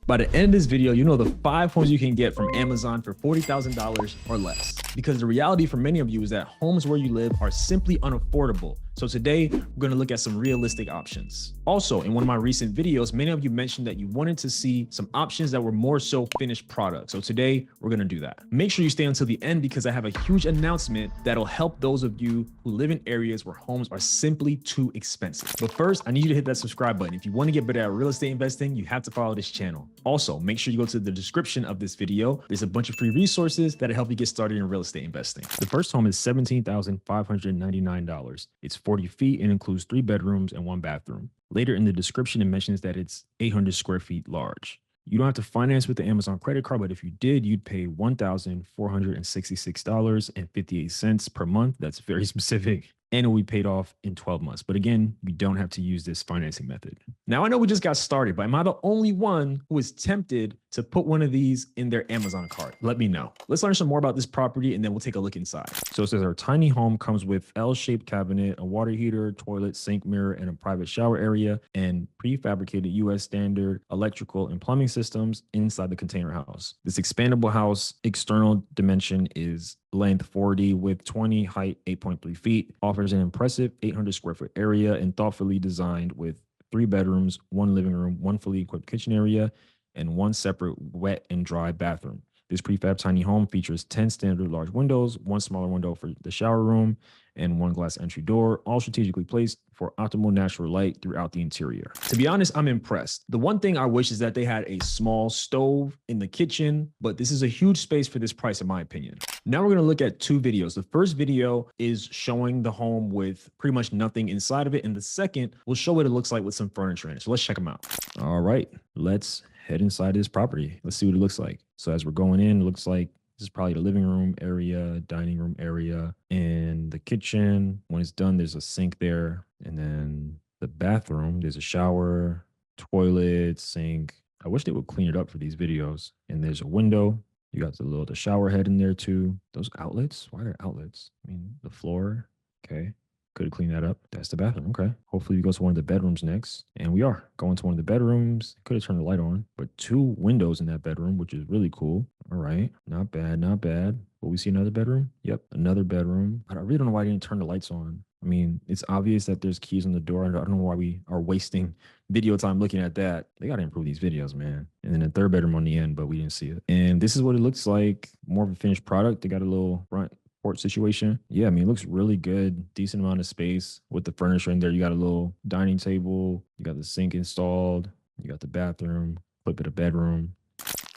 By the end of this video, you know the 5 homes you can get from Amazon for $40,000 or less. Because the reality for many of you is that homes where you live are simply unaffordable. So today, we're going to look at some realistic options. Also, in one of my recent videos, many of you mentioned that you wanted to see some options that were more so finished products. So today, we're going to do that. Make sure you stay until the end because I have a huge announcement that'll help those of you who live in areas where homes are simply too expensive. But first, I need you to hit that subscribe button. If you want to get better at real estate investing, you have to follow this channel. Also, make sure you go to the description of this video. There's a bunch of free resources that'll help you get started in real estate investing. The first home is $17,599. It's 40 feet and includes 3 bedrooms and 1 bathroom. Later in the description, it mentions that it's 800 square feet large. You don't have to finance with the Amazon credit card, but if you did, you'd pay $1,466.58 per month. That's very specific. And it will be paid off in 12 months. But again, you don't have to use this financing method. Now, I know we just got started, but am I the only one who is tempted to put one of these in their Amazon cart? Let me know. Let's learn some more about this property and then we'll take a look inside. So it says our tiny home comes with L-shaped cabinet, a water heater, toilet, sink, mirror, and a private shower area, and prefabricated US standard electrical and plumbing systems inside the container house. This expandable house external dimension is length 40, width 20, height 8.3 feet, offers an impressive 800 square foot area and thoughtfully designed with 3 bedrooms, 1 living room, 1 fully equipped kitchen area, and 1 separate wet and dry bathroom. This prefab tiny home features 10 standard large windows, 1 smaller window for the shower room, and 1 glass entry door, all strategically placed for optimal natural light throughout the interior. To be honest, I'm impressed. The one thing I wish is that they had a small stove in the kitchen, but this is a huge space for this price, in my opinion. Now we're going to look at 2 videos. The first video is showing the home with pretty much nothing inside of it, and the second will show what it looks like with some furniture in it. So let's check them out. All right, let's head inside this property. Let's see what it looks like. So as we're going in, it looks like this is probably the living room area, dining room area, and the kitchen. When it's done, there's a sink there. And then the bathroom, there's a shower, toilet, sink. I wish they would clean it up for these videos. And there's a window. You got the shower head in there too. Those outlets, why are there outlets? I mean, the floor, okay. Could have cleaned that up. That's the bathroom. Okay. Hopefully we go to one of the bedrooms next. And we are going to one of the bedrooms. Could have turned the light on, but 2 windows in that bedroom, which is really cool. All right. Not bad. Not bad. Will we see another bedroom? Yep. Another bedroom. I really don't know why I didn't turn the lights on. I mean, it's obvious that there's keys on the door. I don't know why we are wasting video time looking at that. They got to improve these videos, man. And then a 3rd bedroom on the end, but we didn't see it. And this is what it looks like. More of a finished product. They got a little front porch situation. Yeah, I mean, it looks really good. Decent amount of space with the furniture in there. You got a little dining table. You got the sink installed. You got the bathroom, a bit of bedroom.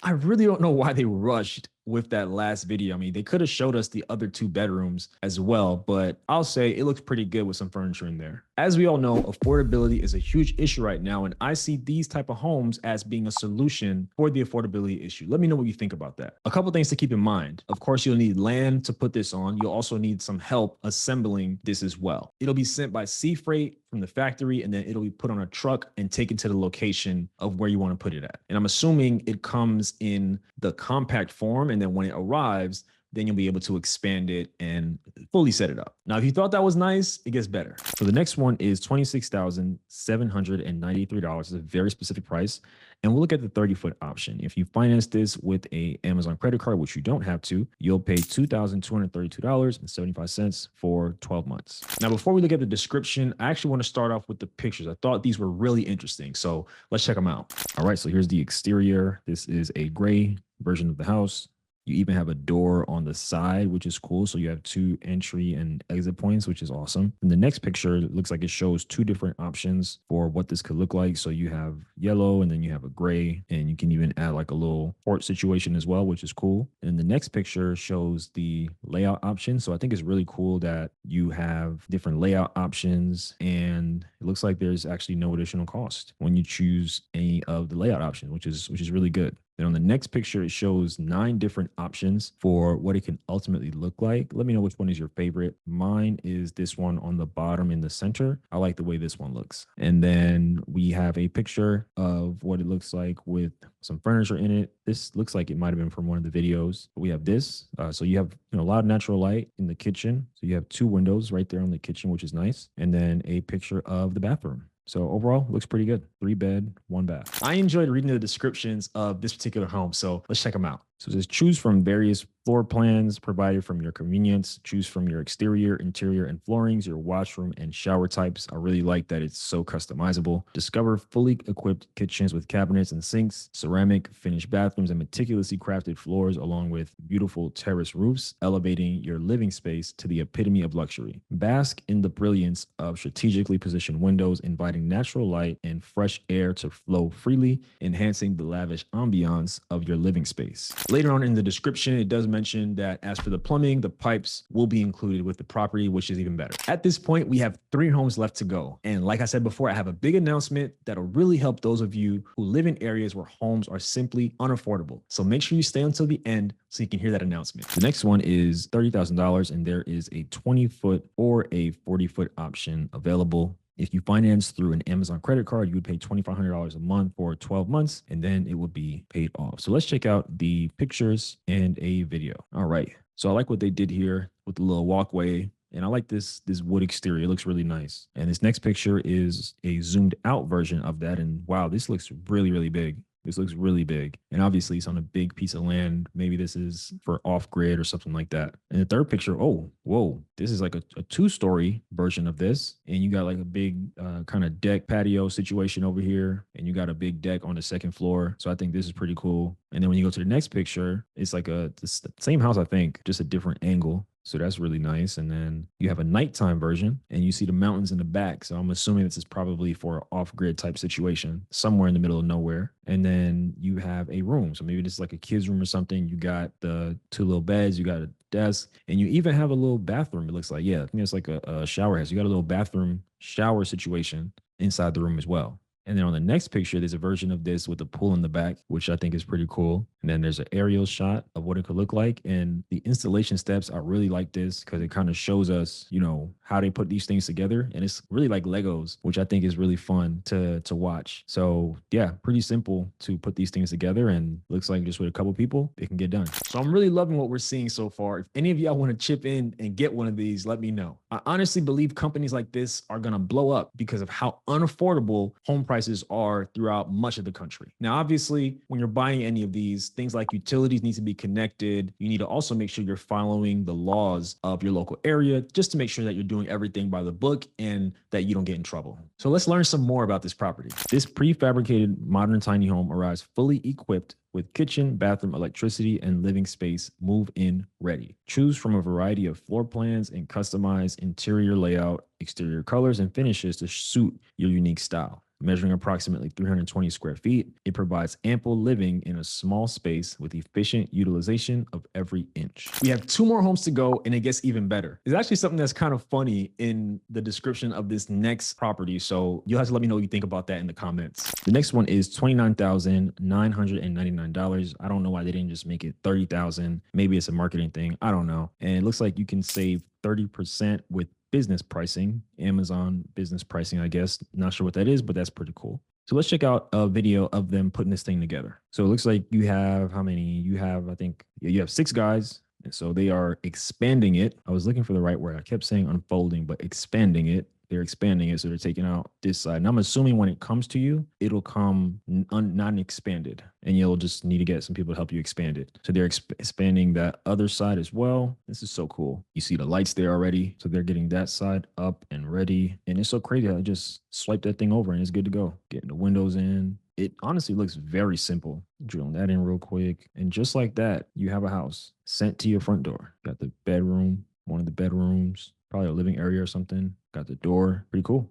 I really don't know why they rushed with that last video. I mean, they could have showed us the other 2 bedrooms as well, but I'll say it looks pretty good with some furniture in there. As we all know, affordability is a huge issue right now, and I see these type of homes as being a solution for the affordability issue. Let me know what you think about that. A couple things to keep in mind. Of course, you'll need land to put this on. You'll also need some help assembling this as well. It'll be sent by sea freight from the factory, and then it'll be put on a truck and taken to the location of where you want to put it at. And I'm assuming it comes in the compact form, and then when it arrives, then you'll be able to expand it and fully set it up. Now, if you thought that was nice, it gets better. So the next one is $26,793. It's a very specific price. And we'll look at the 30-foot option. If you finance this with a Amazon credit card, which you don't have to, you'll pay $2,232.75 for 12 months. Now, before we look at the description, I actually want to start off with the pictures. I thought these were really interesting. So let's check them out. All right, so here's the exterior. This is a gray version of the house. You even have a door on the side, which is cool. So you have 2 entry and exit points, which is awesome. And the next picture, it looks like it shows 2 different options for what this could look like. So you have yellow and then you have a gray, and you can even add like a little porch situation as well, which is cool. And the next picture shows the layout option. So I think it's really cool that you have different layout options, and it looks like there's actually no additional cost when you choose any of the layout options, which is really good. Then on the next picture, it shows 9 different options for what it can ultimately look like. Let me know which one is your favorite. Mine is this one on the bottom in the center. I like the way this one looks. And then we have a picture of what it looks like with some furniture in it. This looks like it might have been from one of the videos. But we have this. So you have a lot of natural light in the kitchen. So you have 2 windows right there on the kitchen, which is nice. And then a picture of the bathroom. So overall, looks pretty good. 3 bed, 1 bath. I enjoyed reading the descriptions of this particular home. So let's check them out. So it says choose from various floor plans provided from your convenience. Choose from your exterior, interior, and floorings, your washroom and shower types. I really like that it's so customizable. Discover fully equipped kitchens with cabinets and sinks, ceramic finished bathrooms, and meticulously crafted floors, along with beautiful terrace roofs, elevating your living space to the epitome of luxury. Bask in the brilliance of strategically positioned windows, inviting natural light and fresh air to flow freely, enhancing the lavish ambiance of your living space. Later on in the description, it does mention that as for the plumbing, the pipes will be included with the property, which is even better. At this point, we have 3 homes left to go. And like I said before, I have a big announcement that'll really help those of you who live in areas where homes are simply unaffordable. So make sure you stay until the end so you can hear that announcement. The next one is $30,000, and there is a 20-foot or a 40-foot option available. If you finance through an Amazon credit card, you would pay $2,500 a month for 12 months, and then it would be paid off. So let's check out the pictures and a video. All right. So I like what they did here with the little walkway. And I like this wood exterior. It looks really nice. And this next picture is a zoomed out version of that. And wow, this looks really, really big. This looks really big. And obviously it's on a big piece of land. Maybe this is for off grid or something like that. And the third picture, oh, whoa, this is like a 2-story version of this. And you got like a big kind of deck patio situation over here. And you got a big deck on the second floor. So I think this is pretty cool. And then when you go to the next picture, it's like the same house, I think, just a different angle. So that's really nice. And then you have a nighttime version and you see the mountains in the back. So I'm assuming this is probably for an off-grid type situation somewhere in the middle of nowhere. And then you have a room. So maybe this is like a kid's room or something. You got the 2 little beds, you got a desk, and you even have a little bathroom. It looks like, yeah, I think it's like a shower head. So you got a little bathroom shower situation inside the room as well. And then on the next picture, there's a version of this with a pool in the back, which I think is pretty cool. And then there's an aerial shot of what it could look like. And the installation steps, I really like this because it kind of shows us, you know, how they put these things together. And it's really like Legos, which I think is really fun to watch. So yeah, pretty simple to put these things together, and looks like just with a couple people, it can get done. So I'm really loving what we're seeing so far. If any of y'all want to chip in and get one of these, let me know. I honestly believe companies like this are going to blow up because of how unaffordable home prices are throughout much of the country. Now, obviously, when you're buying any of these, things like utilities need to be connected. You need to also make sure you're following the laws of your local area just to make sure that you're doing everything by the book and that you don't get in trouble. So let's learn some more about this property. This prefabricated modern tiny home arrives fully equipped with kitchen, bathroom, electricity, and living space move-in ready. Choose from a variety of floor plans and customize interior layout, exterior colors, and finishes to suit your unique style. Measuring approximately 320 square feet, it provides ample living in a small space with efficient utilization of every inch. We have 2 more homes to go, and it gets even better. There's actually something that's kind of funny in the description of this next property, so you'll have to let me know what you think about that in the comments. The next one is $29,999. I don't know why they didn't just make it $30,000. Maybe it's a marketing thing. I don't know. And it looks like you can save 30% with business pricing, Amazon business pricing, I guess. Not sure what that is, but that's pretty cool. So let's check out a video of them putting this thing together. So it looks like you have how many? You have, I think, you have 6 guys. And so they are expanding it. I was looking for the right word. I kept saying unfolding, but expanding it. They're expanding it. So they're taking out this side. And I'm assuming when it comes to you, it'll come non-expanded, and you'll just need to get some people to help you expand it. So they're expanding that other side as well. This is so cool. You see the lights there already. So they're getting that side up and ready. And it's so crazy. I just swipe that thing over and it's good to go. Getting the windows in. It honestly looks very simple. Drilling that in real quick. And just like that, you have a house sent to your front door. Got the bedroom, one of the bedrooms, probably a living area or something. Got the door. Pretty cool.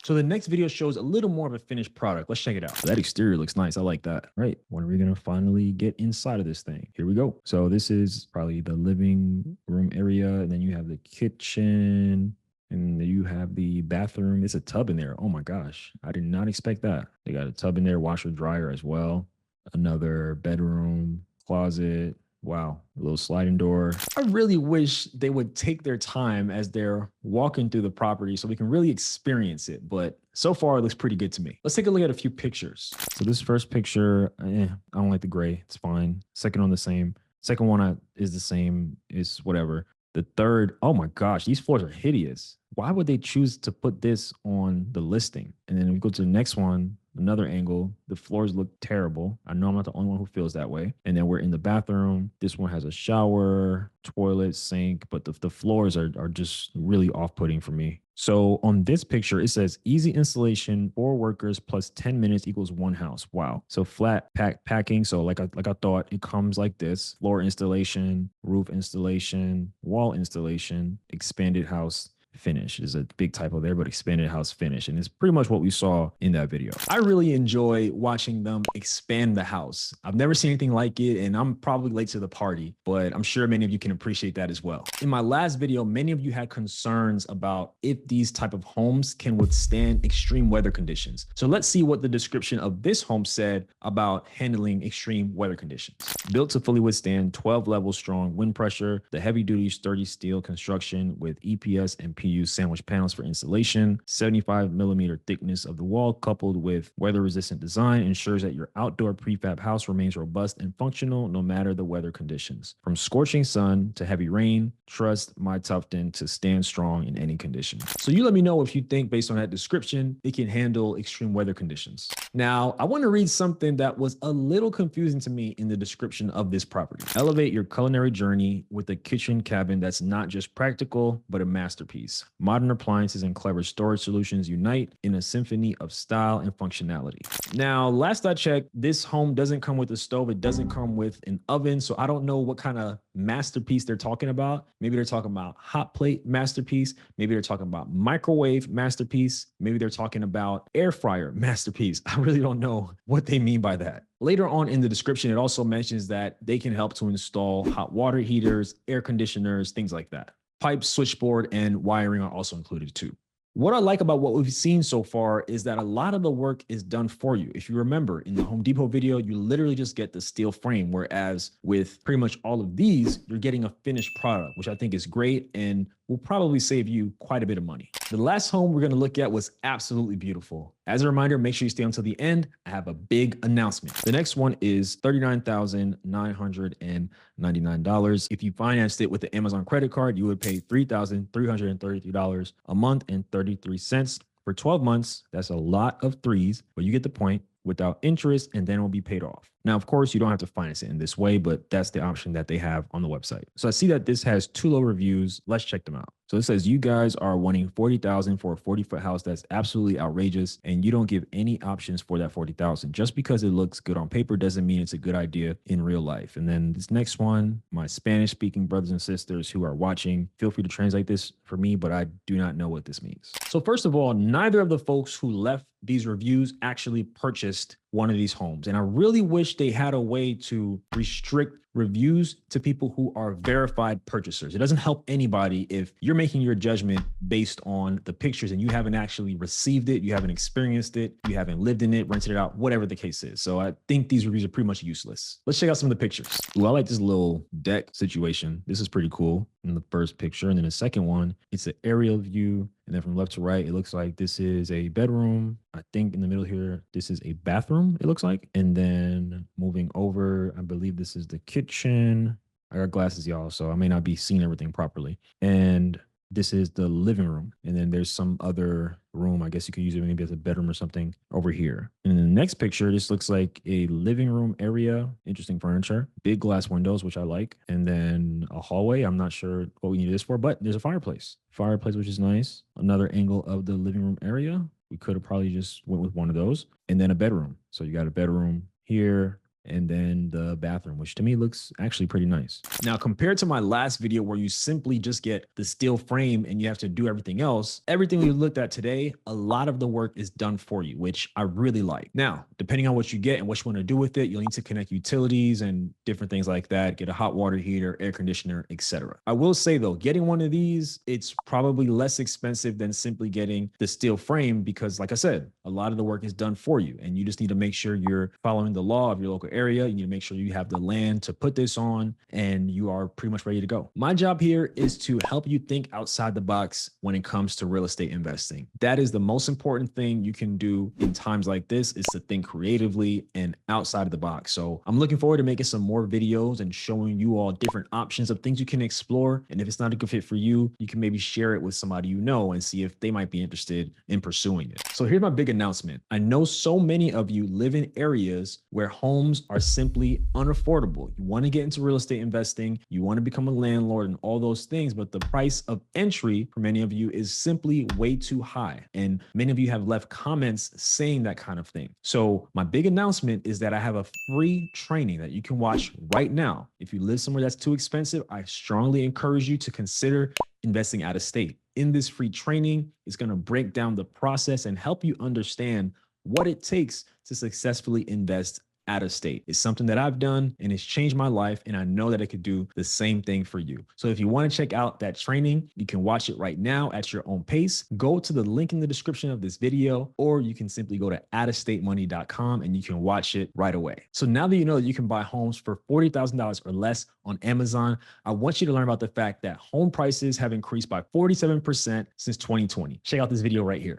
So the next video shows a little more of a finished product. Let's check it out. That exterior looks nice. I like that. Right. When are we going to finally get inside of this thing? Here we go. So this is probably the living room area. And then you have the kitchen. And you have the bathroom. It's a tub in there. Oh my gosh. I did not expect that. They got a tub in there, washer, dryer as well. Another bedroom, closet. Wow, a little sliding door. I really wish they would take their time as they're walking through the property so we can really experience it. But so far, it looks pretty good to me. Let's take a look at a few pictures. So this first picture, I don't like the gray. It's fine. Second one, the same. Second one is the same. It's whatever. The third, oh my gosh, these floors are hideous. Why would they choose to put this on the listing? And then we go to the next one, another angle. The floors look terrible. I know I'm not the only one who feels that way. And then we're in the bathroom. This one has a shower, toilet, sink, but the floors are just really off-putting for me. So on this picture, it says easy installation, 4 workers plus 10 minutes equals 1 house. Wow. So flat packing. So like I thought, it comes like this: floor installation, roof installation, wall installation, expanded house finish. Is a big typo there, but expanded house finish. And it's pretty much what we saw in that video. I really enjoy watching them expand the house. I've never seen anything like it, and I'm probably late to the party, but I'm sure many of you can appreciate that as well. In my last video, many of you had concerns about if these type of homes can withstand extreme weather conditions. So let's see what the description of this home said about handling extreme weather conditions. Built to fully withstand 12 level strong wind pressure, the heavy duty sturdy steel construction with EPS and PU sandwich panels for insulation, 75 millimeter thickness of the wall coupled with weather resistant design ensures that your outdoor prefab house remains robust and functional no matter the weather conditions. From scorching sun to heavy rain, trust My Tufton to stand strong in any condition. So you let me know if you think, based on that description, it can handle extreme weather conditions. Now, I want to read something that was a little confusing to me in the description of this property. Elevate your culinary journey with a kitchen cabin that's not just practical, but a masterpiece. Modern appliances and clever storage solutions unite in a symphony of style and functionality. Now, last I checked, this home doesn't come with a stove. It doesn't come with an oven. So I don't know what kind of masterpiece they're talking about. Maybe they're talking about hot plate masterpiece. Maybe they're talking about microwave masterpiece. Maybe they're talking about air fryer masterpiece. I really don't know what they mean by that. Later on in the description, it also mentions that they can help to install hot water heaters, air conditioners, things like that. Pipes, switchboard, and wiring are also included too. What I like about what we've seen so far is that a lot of the work is done for you. If you remember in the Home Depot video, you literally just get the steel frame, whereas with pretty much all of these, you're getting a finished product, which I think is great and will probably save you quite a bit of money. The last home we're going to look at was absolutely beautiful. As a reminder, make sure you stay until the end. I have a big announcement. The next one is $39,999. If you financed it with the Amazon credit card, you would pay $3,333 a month and 33 cents for 12 months. That's a lot of threes, but you get the point. Without interest, and then it will be paid off. Now, of course, you don't have to finance it in this way, but that's the option that they have on the website. So I see that this has 2 low reviews. Let's check them out. So it says, you guys are wanting $40,000 for a 40-foot house. That's absolutely outrageous. And you don't give any options for that $40,000. Just because it looks good on paper doesn't mean it's a good idea in real life. And then this next one, my Spanish speaking brothers and sisters who are watching, feel free to translate this for me, but I do not know what this means. So first of all, neither of the folks who left these reviews actually purchased one of these homes. And I really wish they had a way to restrict reviews to people who are verified purchasers. It doesn't help anybody if you're making your judgment based on the pictures and you haven't actually received it, you haven't experienced it, you haven't lived in it, rented it out, whatever the case is. So I think these reviews are pretty much useless. Let's check out some of the pictures. Ooh, I like this little deck situation. This is pretty cool in the first picture. And then the second one, it's an aerial view. And then from left to right, it looks like this is a bedroom. I think in the middle here, this is a bathroom, it looks like. And then moving over, I believe this is the kitchen. I got glasses, y'all, so I may not be seeing everything properly. And this is the living room. And then there's some other room. I guess you could use it maybe as a bedroom or something over here. And in the next picture, this looks like a living room area. Interesting furniture, big glass windows, which I like. And then a hallway. I'm not sure what we need this for, but there's a fireplace. Fireplace, which is nice. Another angle of the living room area. We could have probably just went with one of those. And then a bedroom. So you got a bedroom here. And then the bathroom, which to me looks actually pretty nice. Now, compared to my last video where you simply just get the steel frame and you have to do everything else, everything we looked at today, a lot of the work is done for you, which I really like. Now, depending on what you get and what you want to do with it, you'll need to connect utilities and different things like that, get a hot water heater, air conditioner, etc. I will say though, getting one of these, it's probably less expensive than simply getting the steel frame because like I said, a lot of the work is done for you and you just need to make sure you're following the law of your local area. You need to make sure you have the land to put this on and you are pretty much ready to go. My job here is to help you think outside the box when it comes to real estate investing. That is the most important thing you can do in times like this, is to think creatively and outside of the box. So I'm looking forward to making some more videos and showing you all different options of things you can explore. And if it's not a good fit for you, you can maybe share it with somebody you know and see if they might be interested in pursuing it. So here's my big announcement. I know so many of you live in areas where homes are simply unaffordable. You want to get into real estate investing, you want to become a landlord and all those things, but the price of entry for many of you is simply way too high. And many of you have left comments saying that kind of thing. So my big announcement is that I have a free training that you can watch right now. If you live somewhere that's too expensive, I strongly encourage you to consider investing out of state. In this free training, it's going to break down the process and help you understand what it takes to successfully invest out of state. It's something that I've done and it's changed my life, and I know that it could do the same thing for you. So if you want to check out that training, you can watch it right now at your own pace. Go to the link in the description of this video, or you can simply go to outofstatemoney.com and you can watch it right away. So now that you know that you can buy homes for $40,000 or less on Amazon, I want you to learn about the fact that home prices have increased by 47% since 2020. Check out this video right here.